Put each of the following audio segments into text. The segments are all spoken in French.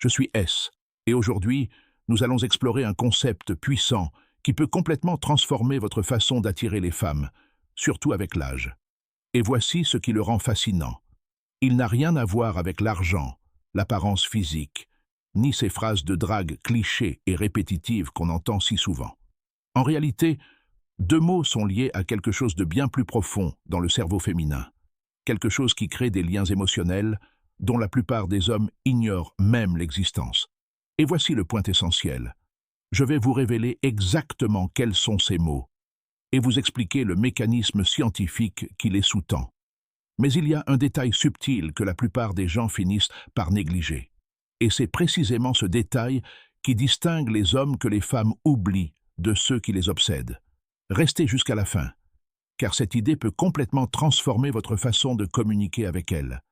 Je suis S, et aujourd'hui, nous allons explorer un concept puissant qui peut complètement transformer votre façon d'attirer les femmes, surtout avec l'âge. Et voici ce qui le rend fascinant. Il n'a rien à voir avec l'argent, l'apparence physique, ni ces phrases de drague clichés et répétitives qu'on entend si souvent. En réalité, deux mots sont liés à quelque chose de bien plus profond dans le cerveau féminin, quelque chose qui crée des liens émotionnels dont la plupart des hommes ignorent même l'existence. Et voici le point essentiel. Je vais vous révéler exactement quels sont ces mots et vous expliquer le mécanisme scientifique qui les sous-tend. Mais il y a un détail subtil que la plupart des gens finissent par négliger. Et c'est précisément ce détail qui distingue les hommes que les femmes oublient de ceux qui les obsèdent. Restez jusqu'à la fin, car cette idée peut complètement transformer votre façon de communiquer avec elles.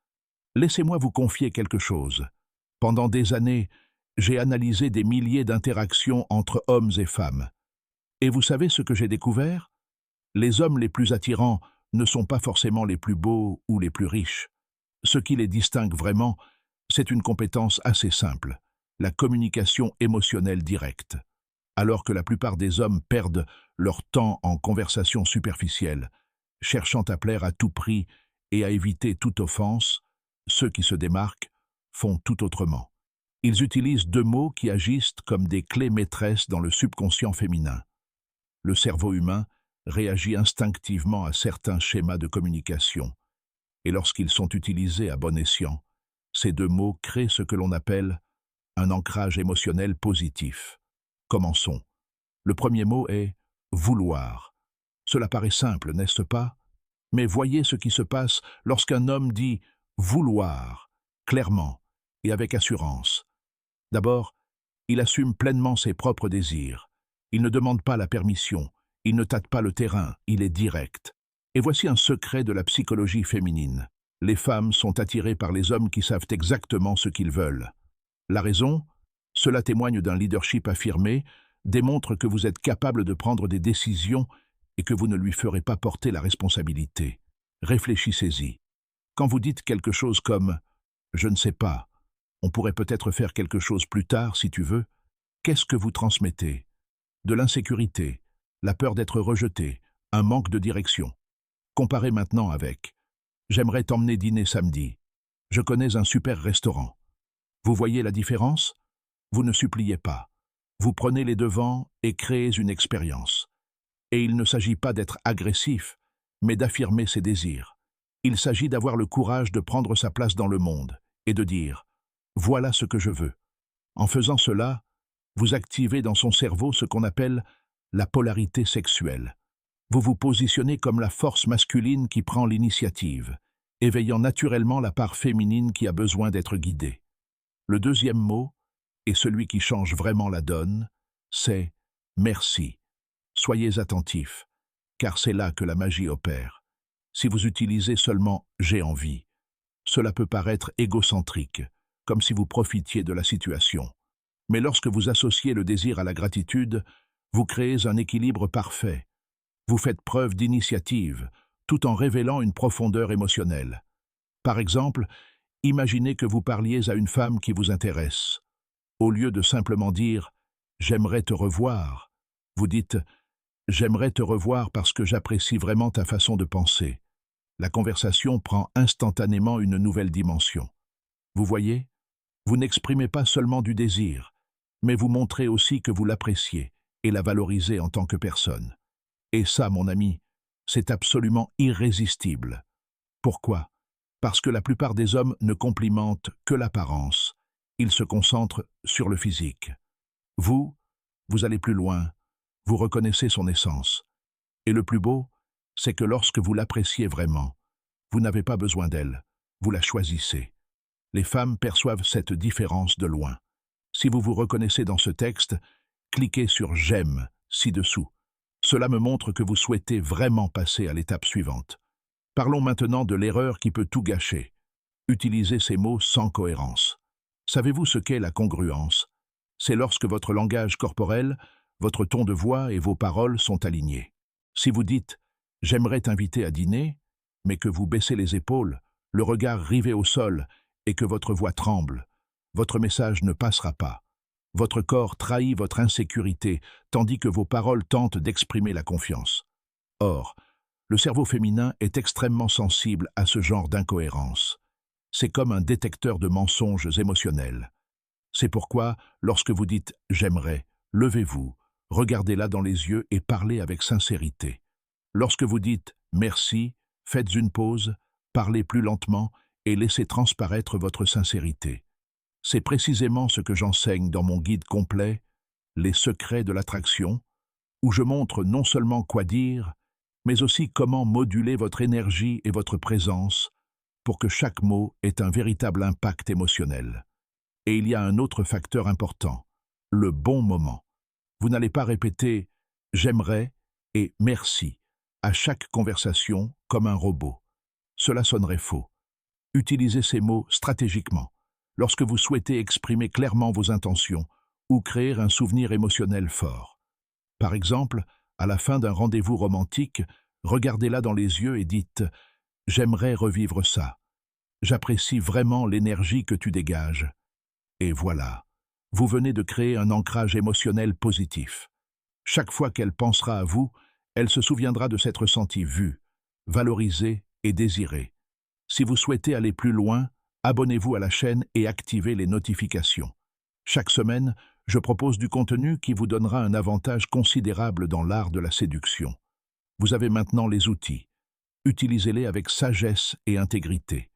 Laissez-moi vous confier quelque chose. Pendant des années, j'ai analysé des milliers d'interactions entre hommes et femmes. Et vous savez ce que j'ai découvert? Les hommes les plus attirants ne sont pas forcément les plus beaux ou les plus riches. Ce qui les distingue vraiment, c'est une compétence assez simple, la communication émotionnelle directe. Alors que la plupart des hommes perdent leur temps en conversations superficielles, cherchant à plaire à tout prix et à éviter toute offense, ceux qui se démarquent font tout autrement. Ils utilisent deux mots qui agissent comme des clés maîtresses dans le subconscient féminin. Le cerveau humain réagit instinctivement à certains schémas de communication, et lorsqu'ils sont utilisés à bon escient, ces deux mots créent ce que l'on appelle un ancrage émotionnel positif. Commençons. Le premier mot est « vouloir ». Cela paraît simple, n'est-ce pas? Mais voyez ce qui se passe lorsqu'un homme dit « vouloir », clairement et avec assurance. D'abord, il assume pleinement ses propres désirs. Il ne demande pas la permission, il ne tâte pas le terrain, il est direct. Et voici un secret de la psychologie féminine. Les femmes sont attirées par les hommes qui savent exactement ce qu'ils veulent. La raison? Cela témoigne d'un leadership affirmé, démontre que vous êtes capable de prendre des décisions et que vous ne lui ferez pas porter la responsabilité. Réfléchissez-y. Quand vous dites quelque chose comme « je ne sais pas », on pourrait peut-être faire quelque chose plus tard si tu veux, qu'est-ce que vous transmettez? De l'insécurité, la peur d'être rejeté, un manque de direction. Comparez maintenant avec « j'aimerais t'emmener dîner samedi. Je connais un super restaurant. » Vous voyez la différence? Vous ne suppliez pas. Vous prenez les devants et créez une expérience. Et il ne s'agit pas d'être agressif, mais d'affirmer ses désirs. Il s'agit d'avoir le courage de prendre sa place dans le monde et de dire « voilà ce que je veux ». En faisant cela, vous activez dans son cerveau ce qu'on appelle la polarité sexuelle. Vous vous positionnez comme la force masculine qui prend l'initiative, éveillant naturellement la part féminine qui a besoin d'être guidée. Le deuxième mot, et celui qui change vraiment la donne, c'est « merci ». Soyez attentifs, car c'est là que la magie opère. Si vous utilisez seulement « j'ai envie », cela peut paraître égocentrique, comme si vous profitiez de la situation. Mais lorsque vous associez le désir à la gratitude, vous créez un équilibre parfait. Vous faites preuve d'initiative, tout en révélant une profondeur émotionnelle. Par exemple, imaginez que vous parliez à une femme qui vous intéresse. Au lieu de simplement dire « j'aimerais te revoir », vous dites « j'aimerais te revoir parce que j'apprécie vraiment ta façon de penser ». La conversation prend instantanément une nouvelle dimension. Vous voyez? Vous n'exprimez pas seulement du désir, mais vous montrez aussi que vous l'appréciez et la valorisez en tant que personne. Et ça, mon ami, c'est absolument irrésistible. Pourquoi? Parce que la plupart des hommes ne complimentent que l'apparence. Ils se concentrent sur le physique. Vous allez plus loin. Vous reconnaissez son essence. Et le plus beau, c'est que lorsque vous l'appréciez vraiment, vous n'avez pas besoin d'elle, vous la choisissez. Les femmes perçoivent cette différence de loin. Si vous vous reconnaissez dans ce texte, cliquez sur « J'aime » ci-dessous. Cela me montre que vous souhaitez vraiment passer à l'étape suivante. Parlons maintenant de l'erreur qui peut tout gâcher. Utilisez ces mots sans cohérence. Savez-vous ce qu'est la congruence? C'est lorsque votre langage corporel, votre ton de voix et vos paroles sont alignés. Si vous dites « J'aimerais t'inviter à dîner », mais que vous baissez les épaules, le regard rivé au sol et que votre voix tremble, votre message ne passera pas. Votre corps trahit votre insécurité, tandis que vos paroles tentent d'exprimer la confiance. Or, le cerveau féminin est extrêmement sensible à ce genre d'incohérence. C'est comme un détecteur de mensonges émotionnels. C'est pourquoi, lorsque vous dites « j'aimerais », levez-vous, regardez-la dans les yeux et parlez avec sincérité. Lorsque vous dites « merci », faites une pause, parlez plus lentement et laissez transparaître votre sincérité. C'est précisément ce que j'enseigne dans mon guide complet, Les secrets de l'attraction, où je montre non seulement quoi dire, mais aussi comment moduler votre énergie et votre présence pour que chaque mot ait un véritable impact émotionnel. Et il y a un autre facteur important, le bon moment. Vous n'allez pas répéter « j'aimerais » et « merci » à chaque conversation comme un robot. Cela sonnerait faux. Utilisez ces mots stratégiquement, lorsque vous souhaitez exprimer clairement vos intentions ou créer un souvenir émotionnel fort. Par exemple, à la fin d'un rendez-vous romantique, regardez-la dans les yeux et dites « j'aimerais revivre ça. J'apprécie vraiment l'énergie que tu dégages. » Et voilà, vous venez de créer un ancrage émotionnel positif. Chaque fois qu'elle pensera à vous, elle se souviendra de s'être sentie vue, valorisée et désirée. Si vous souhaitez aller plus loin, abonnez-vous à la chaîne et activez les notifications. Chaque semaine, je propose du contenu qui vous donnera un avantage considérable dans l'art de la séduction. Vous avez maintenant les outils. Utilisez-les avec sagesse et intégrité.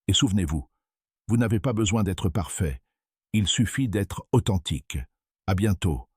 Et souvenez-vous, vous n'avez pas besoin d'être parfait. Il suffit d'être authentique. À bientôt.